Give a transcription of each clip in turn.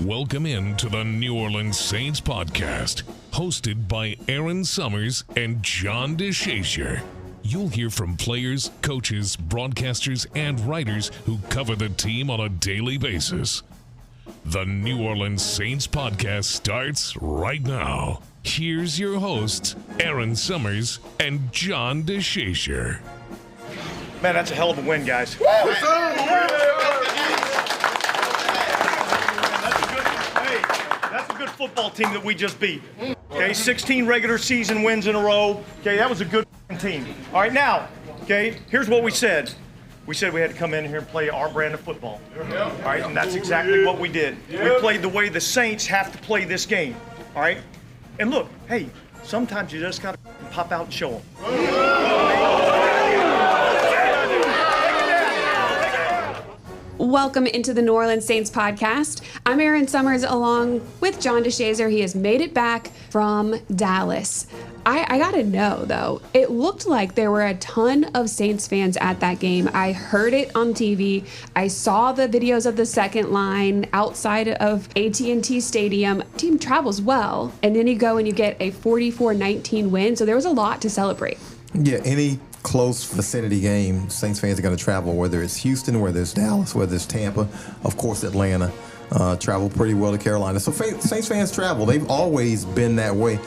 Welcome in to the New Orleans Saints podcast, hosted by Erin Summers and John DeShazier. You'll hear from players, coaches, broadcasters, and writers who cover the team on a daily basis. The New Orleans Saints podcast starts right now. Here's your hosts, Erin Summers and John DeShazier. Man, that's a hell of a win, guys. That's a good football team that we just beat. Okay, 16 regular season wins in a row. Okay, that was a good team. All right, now, okay, here's what we said. We said we had to come in here and play our brand of football. All right, and that's exactly what we did. We played the way the Saints have to play this game. All right, and look, hey, sometimes you just got to pop out and show them. Welcome into the New Orleans Saints podcast. I'm Erin Summers along with John DeShazier. He has made it back from Dallas. I gotta know though, it looked like there were a ton of Saints fans at that game. I heard it on TV. I saw the videos of the second line outside of AT&T Stadium. Team travels well, and then you go and you get a 44-19 win, so there was a lot to celebrate. Yeah, any close vicinity game, Saints fans are going to travel, whether it's Houston, whether it's Dallas, whether it's Tampa, of course Atlanta, travel pretty well to Carolina. So Saints fans travel. They've always been that way.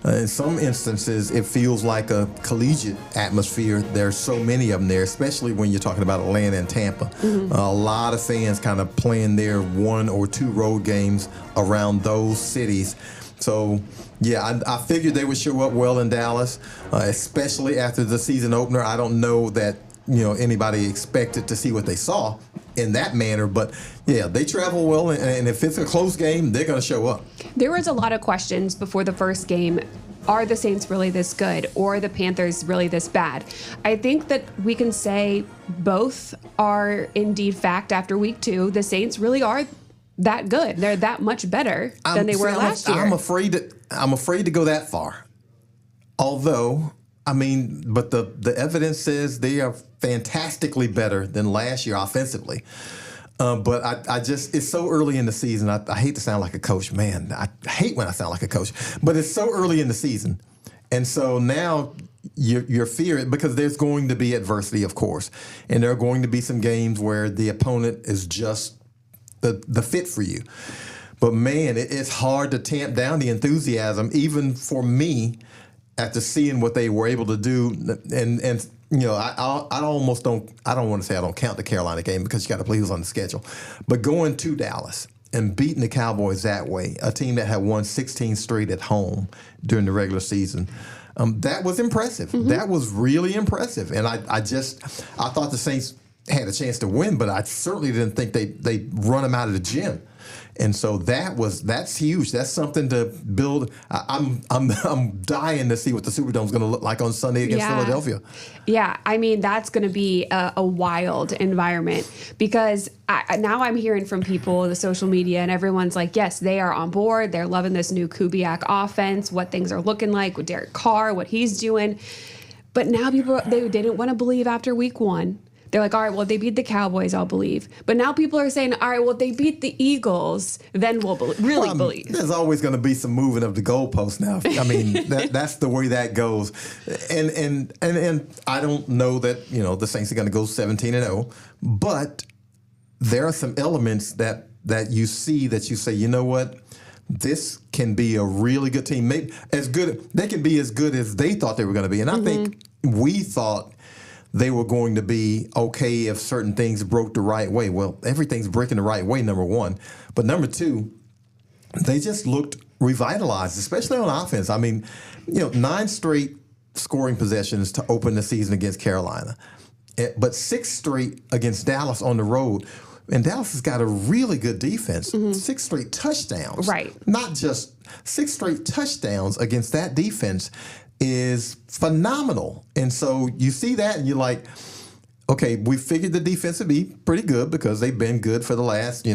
In some instances, it feels like a collegiate atmosphere. There's so many of them there, especially when you're talking about Atlanta and Tampa. Mm-hmm. A lot of fans kind of playing their one or two road games around those cities. So, yeah, I figured they would show up well in Dallas, especially after the season opener. I don't know that, anybody expected to see what they saw in that manner, but yeah, they travel well, and if it's a close game, they're going to show up. There was a lot of questions before the first game. Are the Saints really this good, or the Panthers really this bad? I think that we can say both are indeed fact after week 2. The Saints really are that good. They're that much better than they were last year. I'm afraid to go that far. Although, but the evidence says they are fantastically better than last year offensively. But I just, it's so early in the season. I hate to sound like a coach. Man, I hate when I sound like a coach. But it's so early in the season. And so now you're fearing, because there's going to be adversity, of course. And there are going to be some games where the opponent is just the fit for you. But man, it's hard to tamp down the enthusiasm, even for me, after seeing what they were able to do. And I almost don't want to say I don't count the Carolina game, because you got to play who's on the schedule. But going to Dallas and beating the Cowboys that way, a team that had won 16 straight at home during the regular season, that was impressive. Mm-hmm. That was really impressive. And I thought the Saints had a chance to win, but I certainly didn't think they'd run them out of the gym. And so that's huge. That's something to build. I'm dying to see what the Superdome's going to look like on Sunday against Philadelphia. Yeah, that's going to be a wild environment, because now I'm hearing from people, the social media, and everyone's like, yes, they are on board. They're loving this new Kubiak offense, what things are looking like with Derek Carr, what he's doing. But now people, they didn't want to believe after week 1. They're like, all right, well, they beat the Cowboys, I'll believe. But now people are saying, all right, well, they beat the Eagles, then we'll believe. There's always going to be some moving of the goalposts now. That's the way that goes. And I don't know that, the Saints are going to go 17-0, but there are some elements that you see that you say, you know what? This can be a really good team. Maybe they can be as good as they thought they were going to be. And I think we thought they were going to be okay if certain things broke the right way. Well, everything's breaking the right way, number one. But number two, they just looked revitalized, especially on offense. 9 straight scoring possessions to open the season against Carolina, but 6 straight against Dallas on the road. And Dallas has got a really good defense. 6 straight touchdowns. Right. Not just 6 straight touchdowns against that defense is phenomenal. And so you see that and you're like, okay, we figured the defense would be pretty good because they've been good for the last,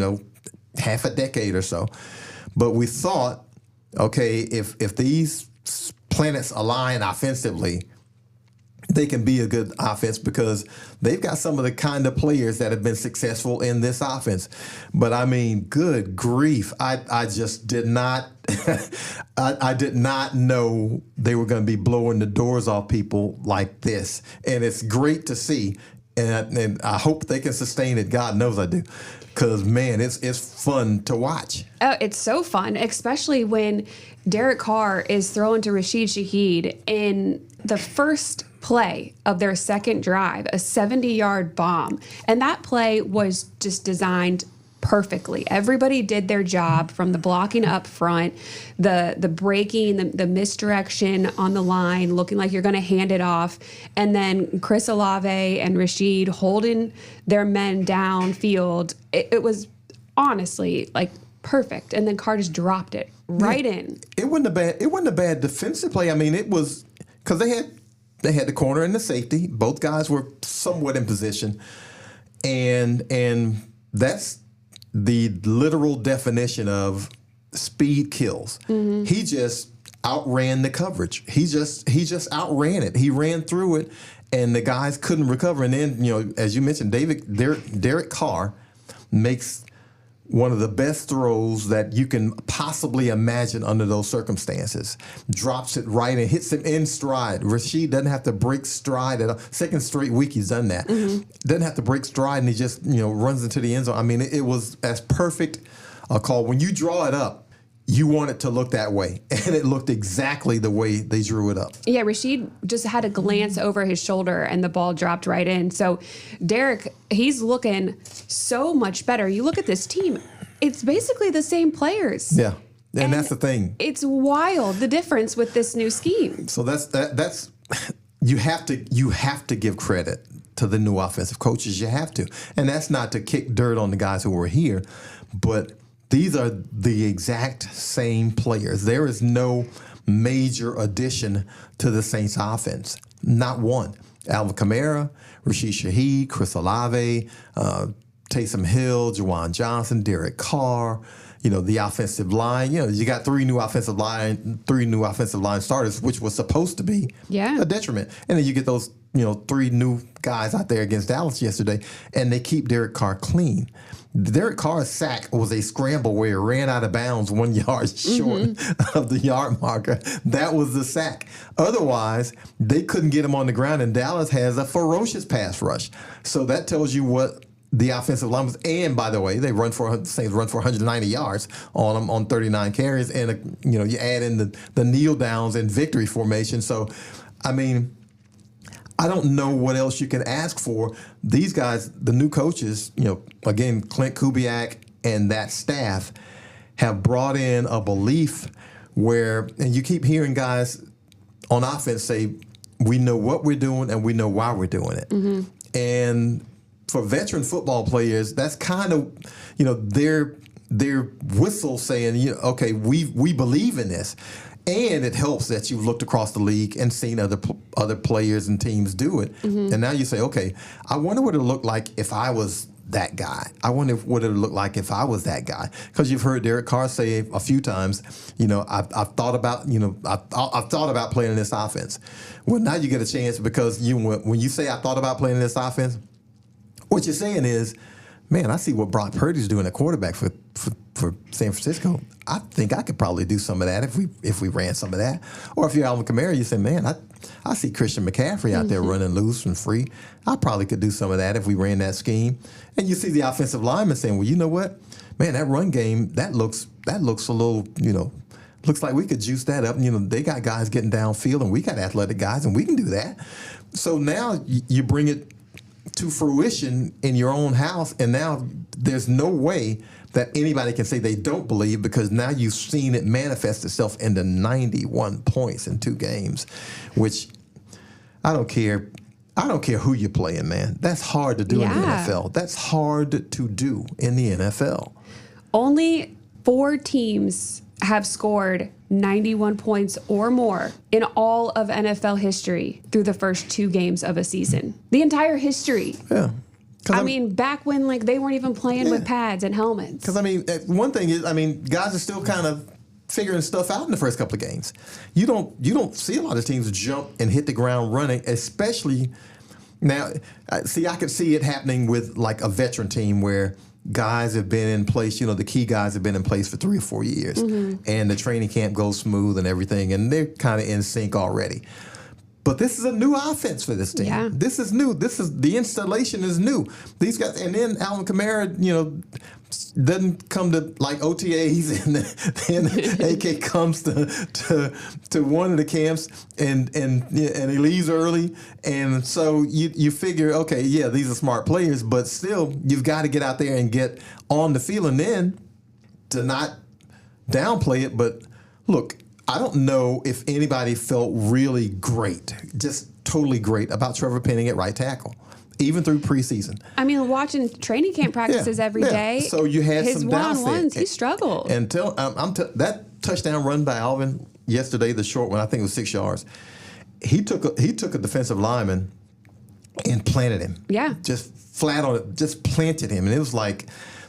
half a decade or so. But we thought, okay, if these planets align offensively, they can be a good offense because they've got some of the kind of players that have been successful in this offense. But I mean, good grief. I just did not I did not know they were going to be blowing the doors off people like this. And it's great to see. And I hope they can sustain it. God knows I do. Because, man, it's fun to watch. Oh, it's so fun, especially when Derek Carr is throwing to Rashid Shaheed in the first play of their second drive, a 70-yard bomb. And that play was just designed perfectly. Everybody did their job, from the blocking up front, the breaking, the misdirection on the line, looking like you're going to hand it off, and then Chris Olave and Rashid holding their men downfield. It was honestly like perfect. And then Carr just dropped it right in. It wasn't a bad defensive play. I mean, it was because they had the corner and the safety. Both guys were somewhat in position, and that's the literal definition of speed kills. Mm-hmm. He just outran the coverage. He just outran it. He ran through it, and the guys couldn't recover. And then, as you mentioned, Derek Carr makes one of the best throws that you can possibly imagine under those circumstances. Drops it right and hits him in stride. Rashid doesn't have to break stride at all. Second straight week he's done that. Mm-hmm. Doesn't have to break stride, and he just runs into the end zone. I mean, it was as perfect a call. When you draw it up, you want it to look that way, and it looked exactly the way they drew it up. Yeah, Rashid just had a glance over his shoulder, and the ball dropped right in. So Derek, he's looking so much better. You look at this team, it's basically the same players. Yeah, and that's the thing. It's wild, the difference with this new scheme. So that's you have to give credit to the new offensive coaches. You have to, and that's not to kick dirt on the guys who were here, but these are the exact same players. There is no major addition to the Saints offense. Not one. Alvin Kamara, Rashid Shaheed, Chris Olave, Taysom Hill, Juwan Johnson, Derek Carr, the offensive line. You got three new offensive line starters, which was supposed to be a detriment. And then you get those, three new guys out there against Dallas yesterday, and they keep Derek Carr clean. Derek Carr's sack was a scramble where he ran out of bounds 1 yard short of the yard marker. That was the sack. Otherwise, they couldn't get him on the ground, and Dallas has a ferocious pass rush. So that tells you what the offensive line was. And, by the way, the Saints run for 190 yards on them on 39 carries, and you add in the kneel downs and victory formation. So, I mean, I don't know what else you can ask for. These guys, the new coaches, again, Clint Kubiak and that staff have brought in a belief where, and you keep hearing guys on offense say, we know what we're doing and we know why we're doing it. Mm-hmm. And for veteran football players, that's kind of, their whistle saying, okay, we believe in this. And it helps that you've looked across the league and seen other players and teams do it. Mm-hmm. And now you say, okay, I wonder what it would look like if I was that guy. I wonder what it would look like if I was that guy. Because you've heard Derek Carr say a few times, I've thought about, I've thought about playing in this offense. Well, now you get a chance because when you say I thought about playing in this offense, what you're saying is, man, I see what Brock Purdy's doing at quarterback for San Francisco. I think I could probably do some of that if we ran some of that. Or if you're Alvin Kamara, you say, man, I see Christian McCaffrey out there running loose and free. I probably could do some of that if we ran that scheme. And you see the offensive lineman saying, well, you know what? Man, that run game, that looks a little, looks like we could juice that up. They got guys getting downfield, and we got athletic guys, and we can do that. So now you bring it to fruition in your own house, and now there's no way that anybody can say they don't believe, because now you've seen it manifest itself into 91 points in 2 games, which I don't care who you're playing, man. That's hard to do in the NFL. That's hard to do in the NFL. Only 4 teams have scored 91 points or more in all of NFL history through the first 2 games of a season. The entire history. Yeah. I mean, back when they weren't even playing with pads and helmets. Because, one thing is, guys are still kind of figuring stuff out in the first couple of games. You don't see a lot of teams jump and hit the ground running, especially now. See, I could see it happening with like a veteran team where guys have been in place, the key guys have been in place for 3 or 4 years, and the training camp goes smooth and everything, and they're kind of in sync already. But this is a new offense for this team. Yeah. This is new. The installation is new. These guys, and then Alvin Kamara, doesn't come to like OTAs, and then AK comes to one of the camps, and he leaves early, and so you figure, okay, yeah, these are smart players, but still you've got to get out there and get on the field, and then to not downplay it, but look. I don't know if anybody felt really great, just totally great about Trevor Penning at right tackle, even through preseason. I mean, watching training camp practices every day. So you had his some doubts one-on-ones, he struggled. Until that touchdown run by Alvin yesterday, the short one, I think it was 6 yards. He took a defensive lineman and planted him. Yeah, just flat on it, just planted him, and it was like.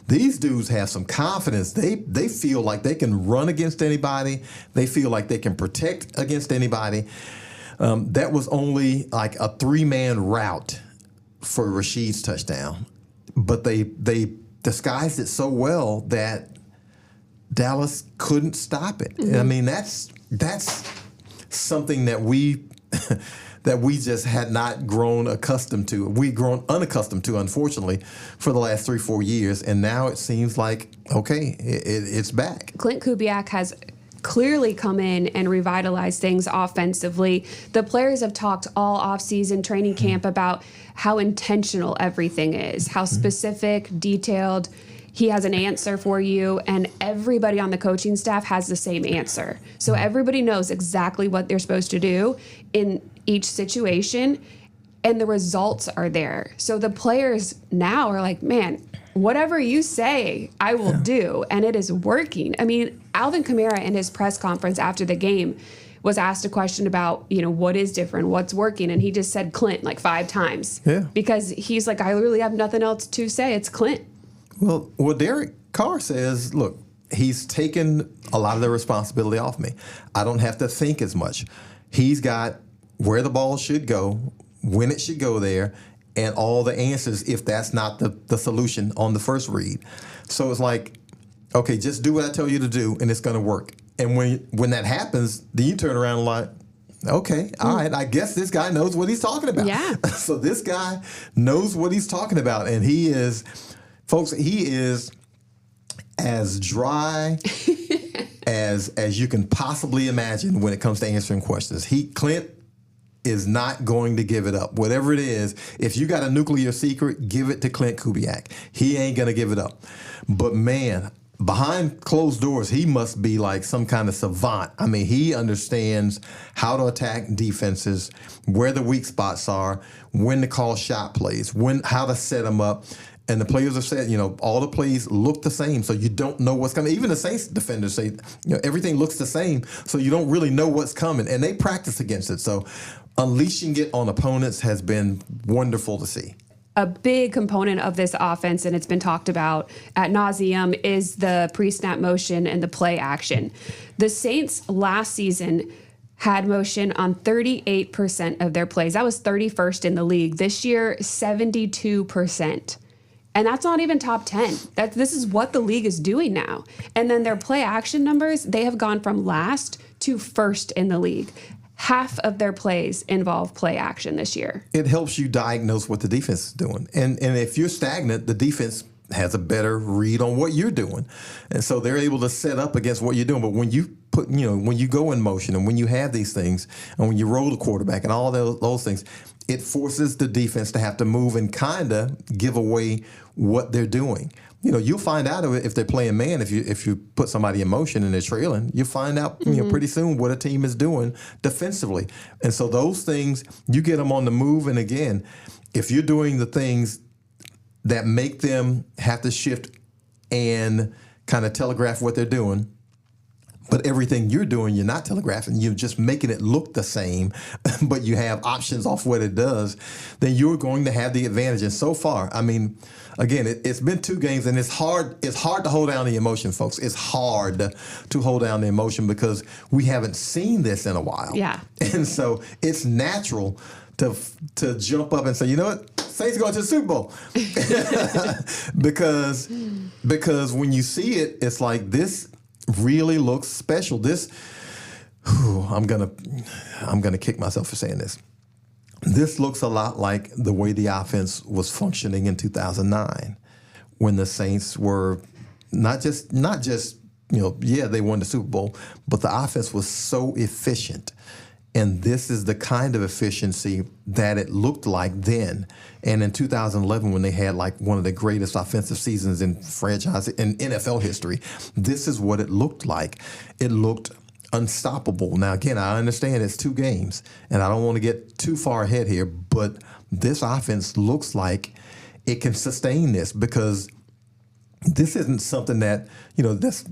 These dudes have some confidence. They feel like they can run against anybody. They feel like they can protect against anybody. That was only like a 3-man route for Rashid's touchdown. But they disguised it so well that Dallas couldn't stop it. I mean, that's something that we that we just had not grown accustomed to. We've grown unaccustomed to, unfortunately, for the last 3-4 years. And now it seems like, okay, it's back. Clint Kubiak has clearly come in and revitalized things offensively. The players have talked all offseason training camp about how intentional everything is, how specific, detailed. He has an answer for you, and everybody on the coaching staff has the same answer. So everybody knows exactly what they're supposed to do in each situation, and the results are there. So the players now are like, man, whatever you say, I will do, and it is working. I mean, Alvin Kamara in his press conference after the game was asked a question about, what is different, what's working, and he just said Clint like 5 times. Yeah. Because he's like, I really have nothing else to say. It's Clint. Well, Derek Carr says, look, he's taken a lot of the responsibility off me. I don't have to think as much. He's got where the ball should go, when it should go there, and all the answers if that's not the solution on the first read. So it's like, okay, just do what I tell you to do, and it's going to work. And when that happens, then you turn around and like, okay, all right, I guess this guy knows what he's talking about. Yeah. So this guy knows what he's talking about, and he is... Folks, he is as dry as you can possibly imagine when it comes to answering questions. Clint is not going to give it up. Whatever it is, if you got a nuclear secret, give it to Clint Kubiak. He ain't going to give it up. But man, behind closed doors, he must be like some kind of savant. I mean, he understands how to attack defenses, where the weak spots are, when to call shot plays, how to set them up. And the players have said, all the plays look the same, so you don't know what's coming. Even the Saints defenders say, everything looks the same, so you don't really know what's coming. And they practice against it. So unleashing it on opponents has been wonderful to see. A big component of this offense, and it's been talked about ad nauseum, is the pre-snap motion and the play action. The Saints last season had motion on 38% of their plays. That was 31st in the league. This year, 72%. And that's not even top 10. This is what the league is doing now. And then their play action numbers, they have gone from last to first in the league. Half of their plays involve play action this year. It helps you diagnose what the defense is doing. And if you're stagnant, the defense has a better read on what you're doing. And so they're able to set up against what you're doing. But when you when you go in motion and when you have these things and when you roll the quarterback and all those things, it forces the defense to have to move and kind of give away what they're doing. You'll find out if they're playing man. If you put somebody in motion and they're trailing, you'll find out pretty soon what a team is doing defensively. And so those things, you get them on the move. And again, if you're doing the things that make them have to shift and kind of telegraph what they're doing, but everything you're doing, you're not telegraphing, you're just making it look the same, but you have options off what it does, then you're going to have the advantage. And so far, I mean, again, it's been 2 games, and it's hard to hold down the emotion, folks. It's hard to hold down the emotion because we haven't seen this in a while. Yeah. And so it's natural to jump up and say, you know what, Saints going to the Super Bowl. because when you see it, it's like this really looks special. This, I'm gonna kick myself for saying this. This looks a lot like the way the offense was functioning in 2009, when the Saints were not just they won the Super Bowl, but the offense was so efficient. And this is the kind of efficiency that it looked like then. And in 2011, when they had like one of the greatest offensive seasons in NFL history, this is what it looked like. It looked unstoppable. Now, again, I understand it's 2 games, and I don't want to get too far ahead here, but this offense looks like it can sustain this, because this isn't something that, that's,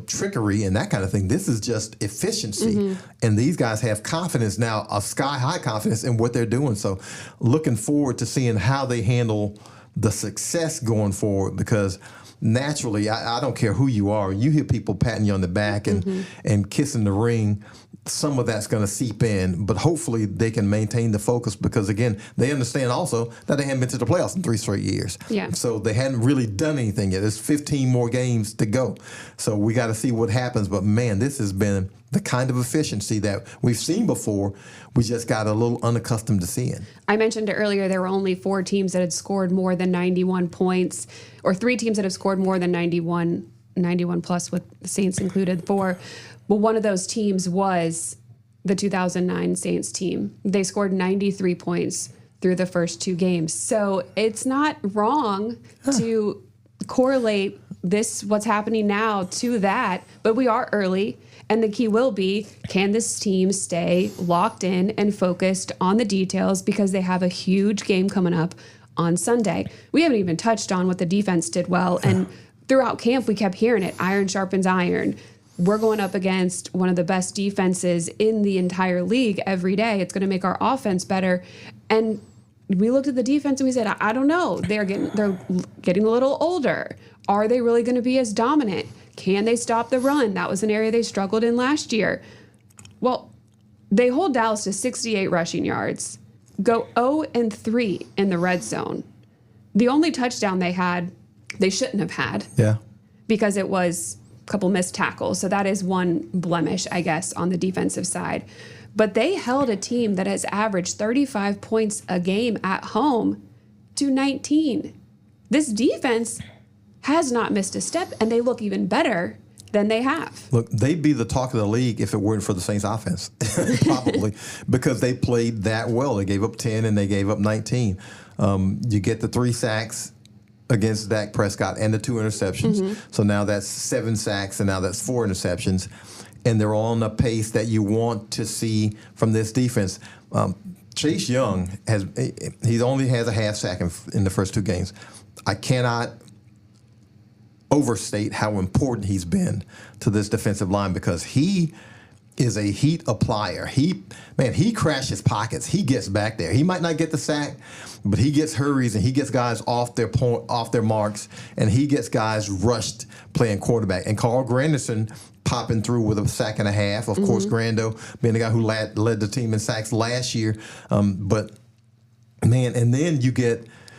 trickery and that kind of thing. This is just efficiency. Mm-hmm. And these guys have confidence now, a sky-high confidence in what they're doing. So looking forward to seeing how they handle the success going forward, because naturally, I don't care who you are, you hear people patting you on the back and kissing the ring. Some of that's going to seep in, but hopefully they can maintain the focus, because, again, they understand also that they haven't been to the playoffs in 3 straight years. Yeah. So they hadn't really done anything yet. There's 15 more games to go. So we got to see what happens. But, man, this has been the kind of efficiency that we've seen before. We just got a little unaccustomed to seeing. I mentioned earlier there were only 4 teams that had scored more than 91 points, or 3 teams that have scored more than 91 plus, with the Saints included, 4. Well, one of those teams was the 2009 Saints team. They scored 93 points through the first 2 games. So it's not wrong to correlate what's happening now, to that. But we are early, and the key will be, can this team stay locked in and focused on the details, because they have a huge game coming up on Sunday. We haven't even touched on what the defense did well. And throughout camp, we kept hearing it. Iron sharpens iron. We're going up against one of the best defenses in the entire league every day. It's going to make our offense better. And we looked at the defense and we said, I don't know. They're getting a little older. Are they really going to be as dominant? Can they stop the run? That was an area they struggled in last year. Well, they hold Dallas to 68 rushing yards, go 0-3 in the red zone. The only touchdown they shouldn't have had. Yeah. Because it was couple missed tackles. So that is one blemish, I guess, on the defensive side. But they held a team that has averaged 35 points a game at home to 19. This defense has not missed a step, and they look even better than they have. Look, they'd be the talk of the league if it weren't for the Saints offense, probably, because they played that well. They gave up 10 and they gave up 19. You get the 3 sacks against Dak Prescott and the 2 interceptions. Mm-hmm. So now that's 7 sacks, and now that's 4 interceptions. And they're on the pace that you want to see from this defense. Chase Young only has a half sack in the first 2 games. I cannot overstate how important he's been to this defensive line, because he is a heat applier. He crashes pockets. He gets back there. He might not get the sack, but he gets hurries and he gets guys off their marks, and he gets guys rushed playing quarterback. And Carl Granderson popping through with a sack and a half. Of course, Grando being the guy who led the team in sacks last year. But man, and then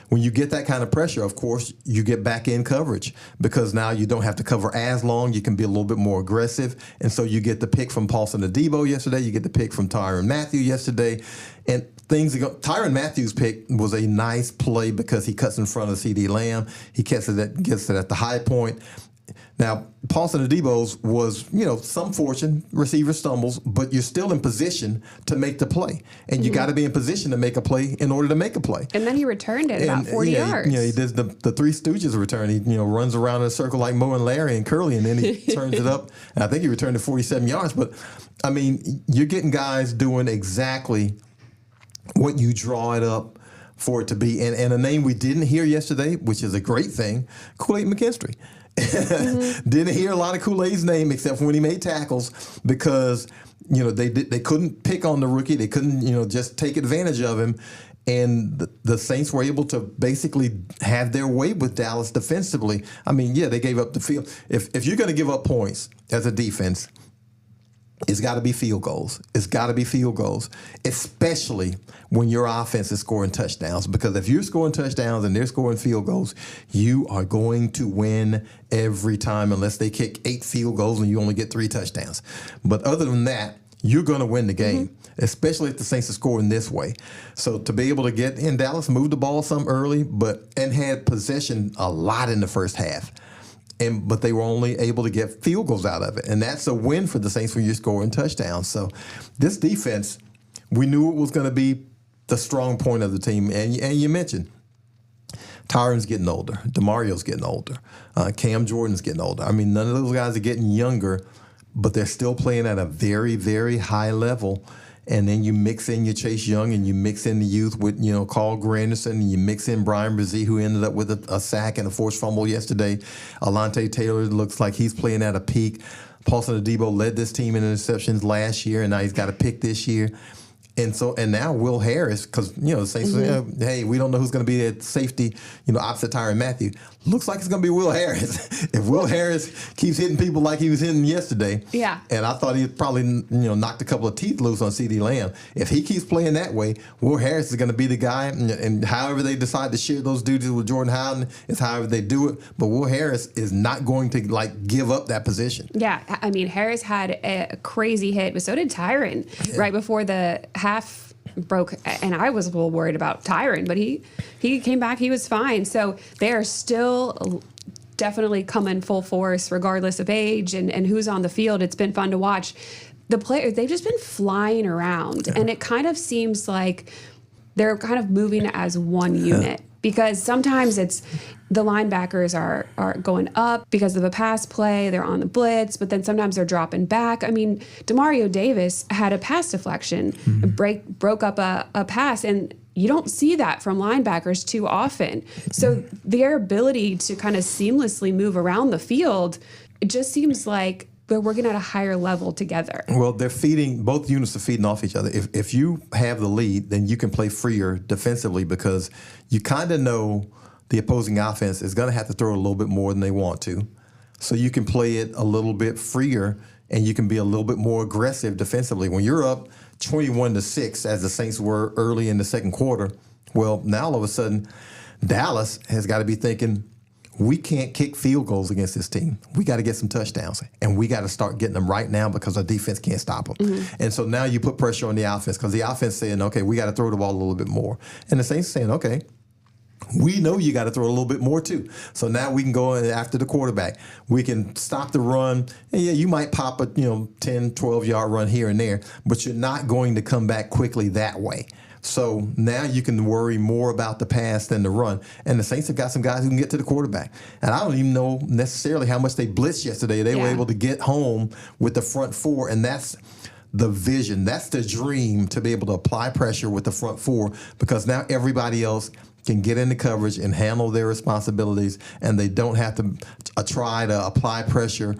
when you get that kind of pressure, of course, you get back in coverage, because now you don't have to cover as long. You can be a little bit more aggressive. And so you get the pick from Paulson Adebo yesterday. You get the pick from Tyrann Mathieu yesterday. And Tyrann Mathieu's pick was a nice play because he cuts in front of CeeDee Lamb. He gets it at the high point. Now, Paulson Adebo's was, some fortune, receiver stumbles, but you're still in position to make the play. And you got to be in position to make a play in order to make a play. And then he returned it about 40 yards. He does the Three Stooges return. He, runs around in a circle like Moe and Larry and Curly, and then he turns it up. And I think he returned it 47 yards. But, I mean, you're getting guys doing exactly what you draw it up for it to be. And a name we didn't hear yesterday, which is a great thing, Kool-Aid McKinstry. Didn't hear a lot of Kool-Aid's name except for when he made tackles because, they couldn't pick on the rookie. They couldn't, just take advantage of him. And the Saints were able to basically have their way with Dallas defensively. I mean, yeah, they gave up the field. If you're going to give up points as a defense, it's got to be field goals. It's got to be field goals, especially when your offense is scoring touchdowns. Because if you're scoring touchdowns and they're scoring field goals, you are going to win every time unless they kick 8 field goals and you only get 3 touchdowns. But other than that, you're going to win the game, especially if the Saints are scoring this way. So to be able to get in Dallas, move the ball some early, and had possession a lot in the first half. But they were only able to get field goals out of it. And that's a win for the Saints when you're scoring touchdowns. So this defense, we knew it was going to be the strong point of the team. And you mentioned Tyron's getting older. DeMario's getting older. Cam Jordan's getting older. I mean, none of those guys are getting younger, but they're still playing at a very, very high level. And then you mix in your Chase Young and you mix in the youth with, Carl Granderson, and you mix in Brian Brzee, who ended up with a sack and a forced fumble yesterday. Alante Taylor looks like he's playing at a peak. Paulson Adebo led this team in interceptions last year, and now he's got a pick this year. And now Will Harris, because, the Saints, hey, we don't know who's going to be at safety, opposite Tyrann Mathieu. Looks like it's going to be Will Harris. If Will Harris keeps hitting people like he was hitting yesterday, and I thought he'd probably, knocked a couple of teeth loose on CeeDee Lamb. If he keeps playing that way, Will Harris is going to be the guy, and however they decide to share those duties with Jordan Howden is however they do it. But Will Harris is not going to, give up that position. Yeah, I mean, Harris had a crazy hit, but so did Tyrann right before the half broke, and I was a little worried about Tyrann, but he came back, he was fine. So they are still definitely coming full force regardless of age and who's on the field. It's been fun to watch. The players, they've just been flying around, and it kind of seems like they're kind of moving as one unit. Because sometimes it's the linebackers are going up because of a pass play, they're on the blitz, but then sometimes they're dropping back. I mean, Demario Davis had a pass deflection, broke up a pass, and you don't see that from linebackers too often. So their ability to kind of seamlessly move around the field, it just seems like they're working at a higher level together. Well, both units are feeding off each other. If you have the lead, then you can play freer defensively because you kind of know the opposing offense is going to have to throw a little bit more than they want to. So you can play it a little bit freer and you can be a little bit more aggressive defensively. When you're up 21-6, as the Saints were early in the second quarter, well, now all of a sudden, Dallas has got to be thinking, we can't kick field goals against this team. We got to get some touchdowns, and we got to start getting them right now because our defense can't stop them. And so now you put pressure on the offense because the offense saying, okay, we got to throw the ball a little bit more. And the Saints saying, okay, we know you got to throw a little bit more too. So now we can go after the quarterback. We can stop the run. And yeah, you might pop a 10, 12-yard run here and there, but you're not going to come back quickly that way. So now you can worry more about the pass than the run. And the Saints have got some guys who can get to the quarterback. And I don't even know necessarily how much they blitzed yesterday. They were able to get home with the front four, and that's the vision. That's the dream, to be able to apply pressure with the front four, because now everybody else can get into coverage and handle their responsibilities, and they don't have to try to apply pressure,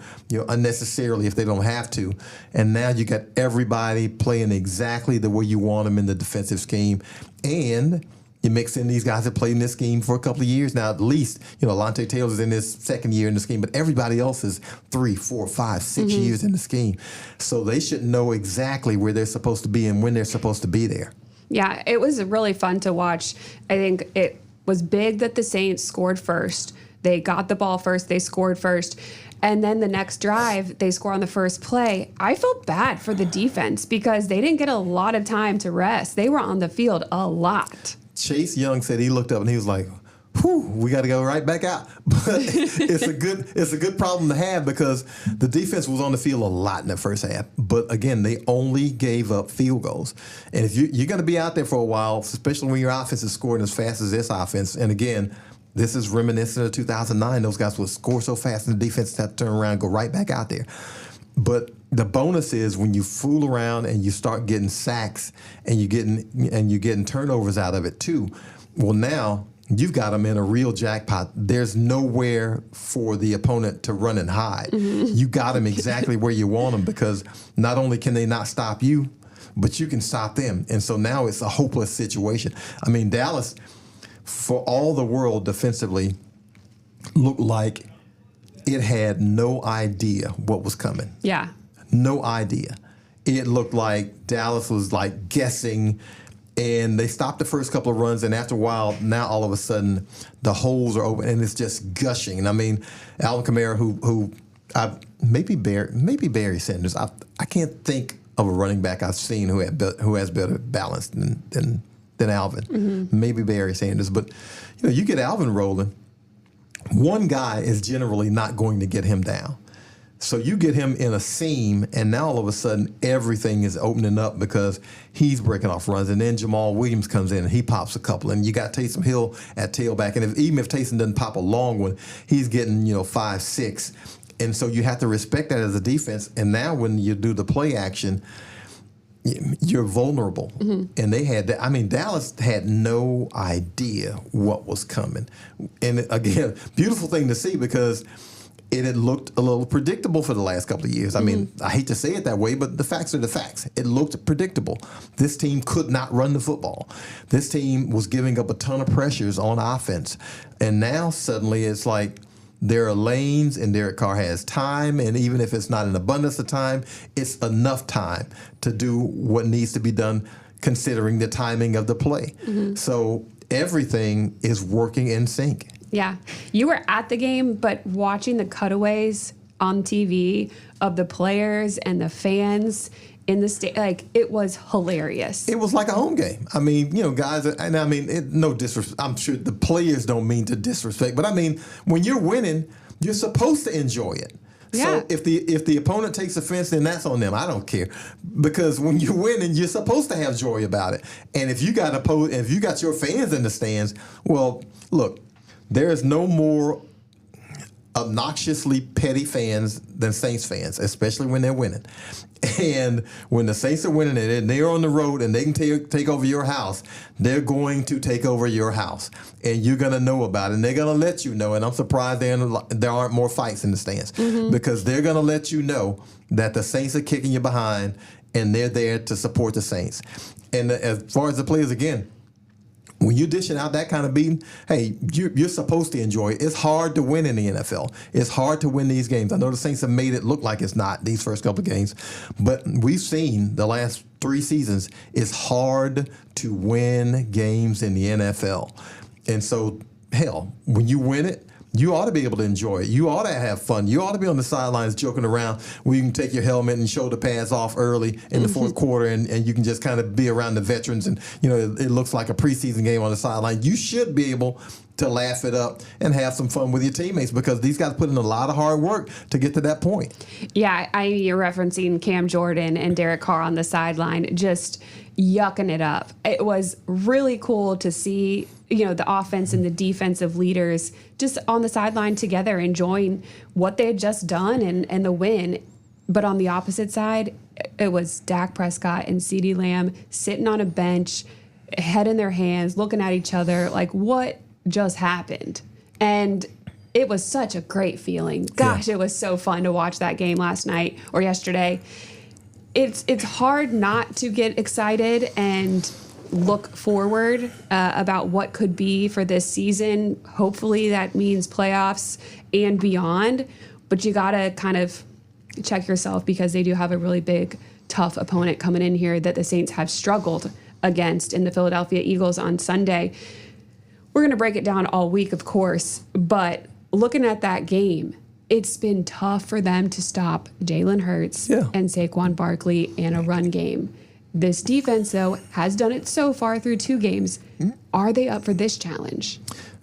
unnecessarily if they don't have to. And now you got everybody playing exactly the way you want them in the defensive scheme, and you mix in these guys that played in this scheme for a couple of years now. At least, Alante Taylor's in his second year in the scheme, but everybody else is 3, 4, 5, 6 years in the scheme. So they should know exactly where they're supposed to be and when they're supposed to be there. Yeah, it was really fun to watch. I think it was big that the Saints scored first. They got the ball first. They scored first. And then the next drive, they score on the first play. I felt bad for the defense because they didn't get a lot of time to rest. They were on the field a lot. Chase Young said he looked up and he was like, whew, we got to go right back out. But it's a good problem to have because the defense was on the field a lot in the first half. But again, they only gave up field goals. And if you're going to be out there for a while, especially when your offense is scoring as fast as this offense, and again, this is reminiscent of 2009. Those guys would score so fast and the defense had to turn around and go right back out there. But the bonus is when you fool around and you start getting sacks and you're getting turnovers out of it too. Well, now you've got them in a real jackpot. There's nowhere for the opponent to run and hide. You got them exactly where you want them, because not only can they not stop you, but you can stop them. And so now it's a hopeless situation. I mean, Dallas, for all the world defensively, looked like it had no idea what was coming. Yeah. No idea. It looked like Dallas was like guessing, and they stopped the first couple of runs, and after a while, now all of a sudden the holes are open and it's just gushing. And I mean, Alvin Kamara, who maybe Barry Sanders. I can't think of a running back I've seen who has better balance than Alvin. Maybe Barry Sanders, but you get Alvin rolling. One guy is generally not going to get him down. So you get him in a seam, and now all of a sudden everything is opening up because he's breaking off runs. And then Jamal Williams comes in and he pops a couple. And you got Taysom Hill at tailback. And even if Taysom doesn't pop a long one, he's getting 5, 6. And so you have to respect that as a defense. And now when you do the play action, you're vulnerable. And they had that. I mean, Dallas had no idea what was coming. And again, beautiful thing to see, because it had looked a little predictable for the last couple of years. I mean, I hate to say it that way, but the facts are the facts. It looked predictable. This team could not run the football. This team was giving up a ton of pressures on offense. And now suddenly it's like there are lanes and Derek Carr has time. And even if it's not an abundance of time, it's enough time to do what needs to be done considering the timing of the play. So everything is working in sync. Yeah. You were at the game, but watching the cutaways on TV of the players and the fans in the state, it was hilarious. It was like a home game. I mean, guys, and I mean, no disrespect. I'm sure the players don't mean to disrespect, but I mean, when you're winning, you're supposed to enjoy it. Yeah. So if the opponent takes offense, then that's on them. I don't care, because when you're winning, you're supposed to have joy about it. And if you got your fans in the stands, well, look. There is no more obnoxiously petty fans than Saints fans, especially when they're winning. And when the Saints are winning and they're on the road and they can take over your house, they're going to take over your house. And you're going to know about it. And they're going to let you know. And I'm surprised there aren't more fights in the stands, because they're going to let you know that the Saints are kicking you behind and they're there to support the Saints. And as far as the players, again, when you're dishing out that kind of beating, hey, you're supposed to enjoy it. It's hard to win in the NFL. It's hard to win these games. I know the Saints have made it look like it's not these first couple of games, but we've seen the last 3 seasons, it's hard to win games in the NFL. And so, hell, when you win it, you ought to be able to enjoy it. You ought to have fun. You ought to be on the sidelines joking around where you can take your helmet and shoulder pads off early in the fourth quarter, and you can just kind of be around the veterans, and it looks like a preseason game on the sideline. You should be able to laugh it up and have some fun with your teammates, because these guys put in a lot of hard work to get to that point. Yeah, you're referencing Cam Jordan and Derek Carr on the sideline, just yucking it up. It was really cool to see, the offense and the defensive leaders just on the sideline together, enjoying what they had just done and the win. But on the opposite side, it was Dak Prescott and CeeDee Lamb sitting on a bench, head in their hands, looking at each other like, what just happened? And it was such a great feeling. Gosh, It was so fun to watch that game last night or yesterday. It's hard not to get excited and look forward about what could be for this season. Hopefully that means playoffs and beyond. But you got to kind of check yourself, because they do have a really big, tough opponent coming in here that the Saints have struggled against in the Philadelphia Eagles on Sunday. We're going to break it down all week, of course, but looking at that game, it's been tough for them to stop Jalen Hurts and Saquon Barkley in a run game. This defense, though, has done it so far through 2 games. Are they up for this challenge?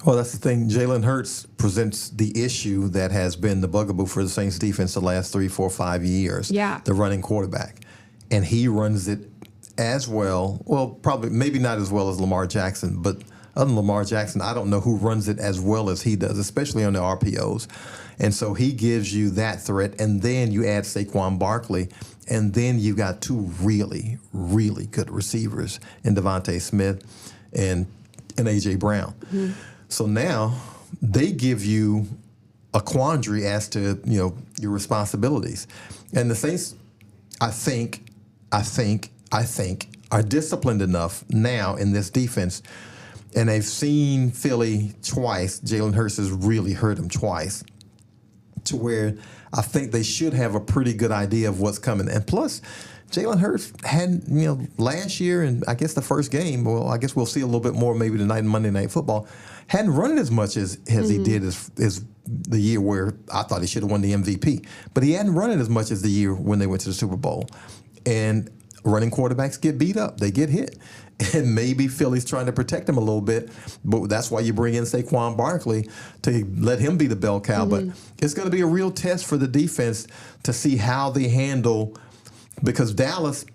Well, that's the thing. Jalen Hurts presents the issue that has been the bugaboo for the Saints defense the last 3, 4, 5 years. Yeah. The running quarterback. And he runs it as well. Well, probably maybe not as well as Lamar Jackson, but other than Lamar Jackson, I don't know who runs it as well as he does, especially on the RPOs. And so he gives you that threat, and then you add Saquon Barkley, and then you got 2 really, really good receivers in Devontae Smith and and A.J. Brown. Mm-hmm. So now they give you a quandary as to, your responsibilities. And the Saints, I think, are disciplined enough now in this defense, and they've seen Philly twice. Jalen Hurts has really hurt them twice, to where I think they should have a pretty good idea of what's coming. And plus, Jalen Hurts had, last year, and I guess the first game, well, I guess we'll see a little bit more maybe tonight in Monday Night Football, hadn't run it as much as he did as the year where I thought he should have won the MVP. But he hadn't run it as much as the year when they went to the Super Bowl. And running quarterbacks get beat up. They get hit. And maybe Philly's trying to protect him a little bit, but that's why you bring in Saquon Barkley to let him be the bell cow. Mm-hmm. But it's going to be a real test for the defense to see how they handle, because Dallas,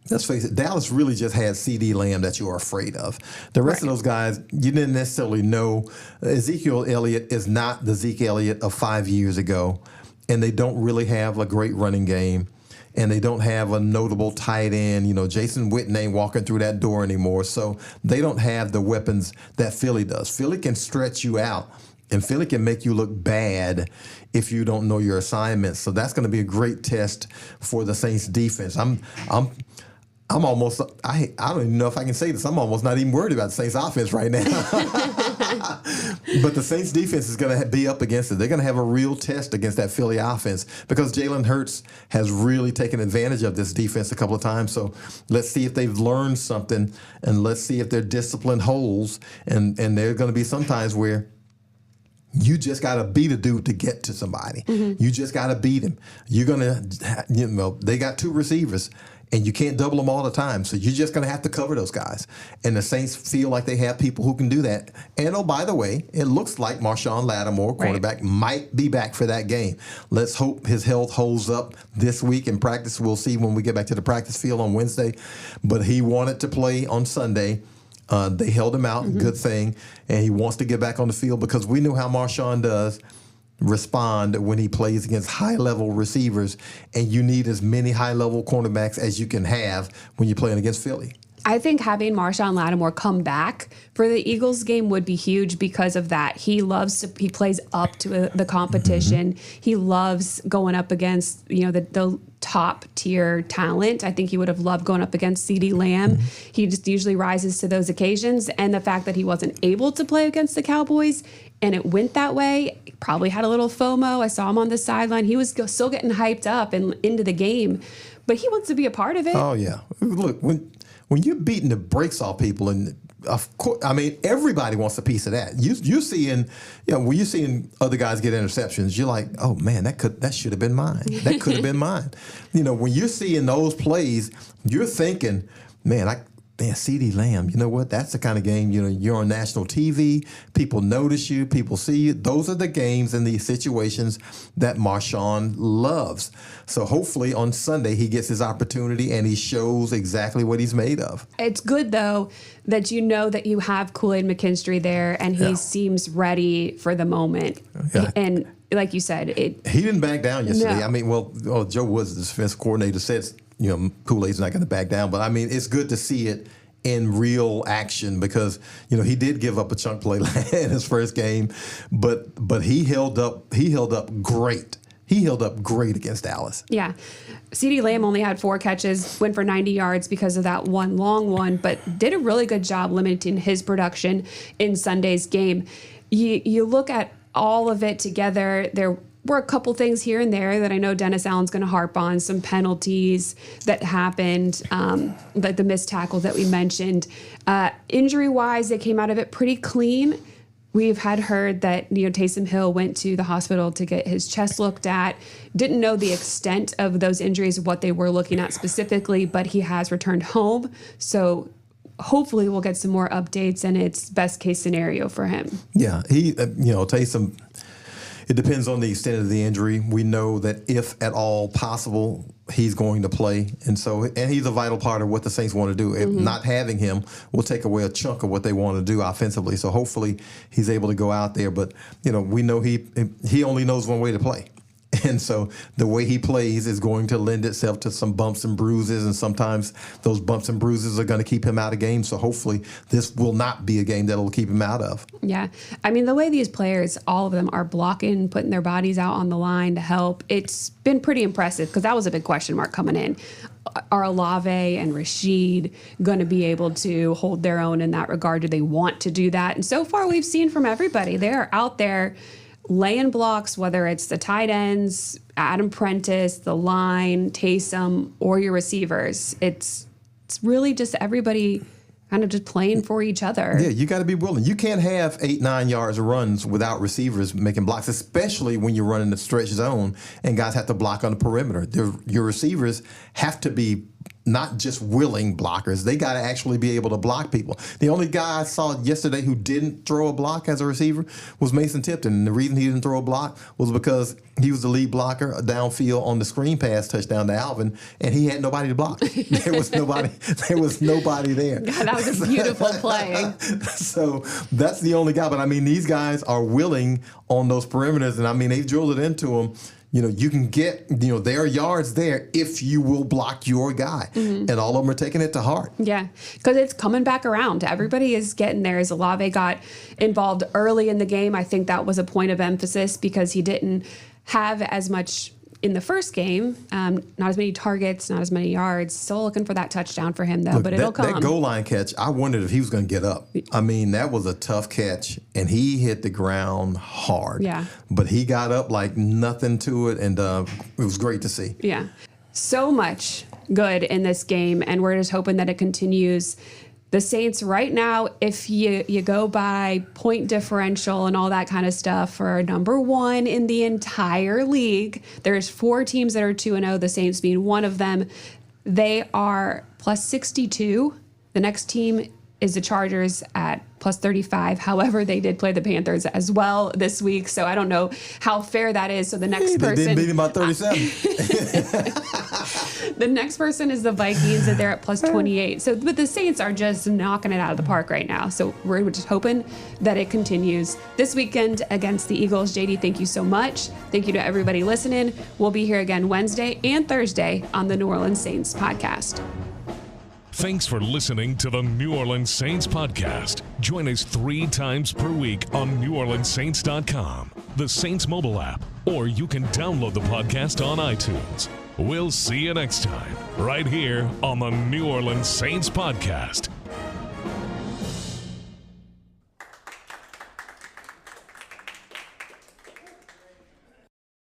let's face it, Dallas really just had CD Lamb that you are afraid of. The rest of those guys, you didn't necessarily know. Ezekiel Elliott is not the Zeke Elliott of 5 years ago, and they don't really have a great running game. And they don't have a notable tight end. Jason Witten ain't walking through that door anymore. So they don't have the weapons that Philly does. Philly can stretch you out, and Philly can make you look bad if you don't know your assignments. So that's going to be a great test for the Saints defense. I'm almost, I don't even know if I can say this, I'm almost not even worried about the Saints offense right now. But the Saints defense is going to be up against it. They're going to have a real test against that Philly offense, because Jalen Hurts has really taken advantage of this defense a couple of times. So let's see if they've learned something, and let's see if their discipline holds. And there are going to be some times where you just got to beat a dude to get to somebody. Mm-hmm. You just got to beat him. You're going to, they got two receivers, and you can't double them all the time. So you're just going to have to cover those guys. And the Saints feel like they have people who can do that. And, oh, by the way, it looks like Marshawn Lattimore, cornerback, might be back for that game. Let's hope his health holds up this week in practice. We'll see when we get back to the practice field on Wednesday. But he wanted to play on Sunday. They held him out, good thing. And he wants to get back on the field, because we know how Marshawn does respond when he plays against high-level receivers, and you need as many high-level cornerbacks as you can have when you're playing against Philly. I think having Marshawn Lattimore come back for the Eagles game would be huge because of that. He plays up to the competition. Mm-hmm. He loves going up against, the top tier talent. I think he would have loved going up against CD Lamb. Mm-hmm. He just usually rises to those occasions. And the fact that he wasn't able to play against the Cowboys and it went that way, probably had a little FOMO. I saw him on the sideline. He was still getting hyped up and into the game, but he wants to be a part of it. Oh, yeah. Look, when you're beating the brakes off people, and of course, everybody wants a piece of that. You're seeing, when you're seeing other guys get interceptions, you're like, oh man, that should have been mine. That could have been mine. When you're seeing those plays, you're thinking, man, CD Lamb, you know what? That's the kind of game, you're on national TV, people notice you, people see you. Those are the games and the situations that Marshawn loves. So hopefully on Sunday he gets his opportunity and he shows exactly what he's made of. It's good, though, that that you have Kool-Aid McKinstry there, and he seems ready for the moment. Yeah. And like you said, he didn't back down yesterday. No. Joe Woods, the defensive coordinator, said Kool-Aid's not going to back down. But, it's good to see it in real action, because, he did give up a chunk play in his first game, but he held up great. He held up great against Dallas. Yeah. CD Lamb only had 4 catches, went for 90 yards because of that one long one, but did a really good job limiting his production in Sunday's game. You look at all of it together, there were a couple things here and there that I know Dennis Allen's going to harp on, some penalties that happened, like the missed tackle that we mentioned. Injury-wise, they came out of it pretty clean. We've heard that Taysom Hill went to the hospital to get his chest looked at. Didn't know the extent of those injuries, what they were looking at specifically, but he has returned home. So hopefully we'll get some more updates, and it's best case scenario for him. Yeah, Taysom, it depends on the extent of the injury. We know that if at all possible, he's going to play. And he's a vital part of what the Saints want to do. If not having him will take away a chunk of what they want to do offensively. So hopefully he's able to go out there. But, we know he only knows one way to play. And so the way he plays is going to lend itself to some bumps and bruises, and sometimes those bumps and bruises are going to keep him out of games. So hopefully this will not be a game that will keep him out of. Yeah. I mean, the way these players, all of them are blocking, putting their bodies out on the line to help, it's been pretty impressive, because that was a big question mark coming in. Are Olave and Rashid going to be able to hold their own in that regard? Do they want to do that? And so far we've seen from everybody, they're out there laying blocks, whether it's the tight ends, Adam Prentice, the line, Taysom, or your receivers. It's really just everybody kind of just playing for each other. Yeah, you got to be willing. You can't have 8-9 yards of runs without receivers making blocks, especially when you're running the stretch zone and guys have to block on the perimeter. Your receivers have to be not just willing blockers. They got to actually be able to block people. The only guy I saw yesterday who didn't throw a block as a receiver was Mason Tipton. And the reason he didn't throw a block was because he was the lead blocker downfield on the screen pass touchdown to Alvin, and he had nobody to block. There was nobody there. God, that was a beautiful play. So that's the only guy. But I mean, these guys are willing on those perimeters, and I mean, they drilled it into them. You know, you can get, their yards there if you will block your guy. Mm-hmm. And all of them are taking it to heart. Yeah, because it's coming back around. Everybody is getting there. As Olave got involved early in the game, I think that was a point of emphasis, because he didn't have as much in the first game, not as many targets, not as many yards. Still looking for that touchdown for him, though, but it'll come. That goal line catch, I wondered if he was going to get up. I mean, that was a tough catch, and he hit the ground hard. Yeah. But he got up like nothing to it, and it was great to see. Yeah. So much good in this game, and we're just hoping that it continues. The Saints right now, if you go by point differential and all that kind of stuff, are number one in the entire league. There's 4 teams that are 2-0, the Saints being one of them. They are plus 62. The next team is the Chargers at plus 35. However, they did play the Panthers as well this week, so I don't know how fair that is. So the next person... They didn't beat him by 37. The next person is the Vikings, and they're at plus 28. So, but the Saints are just knocking it out of the park right now. So we're just hoping that it continues this weekend against the Eagles. JD, thank you so much. Thank you to everybody listening. We'll be here again Wednesday and Thursday on the New Orleans Saints podcast. Thanks for listening to the New Orleans Saints podcast. Join us 3 times per week on NewOrleansSaints.com, the Saints mobile app, or you can download the podcast on iTunes. We'll see you next time, right here on the New Orleans Saints podcast.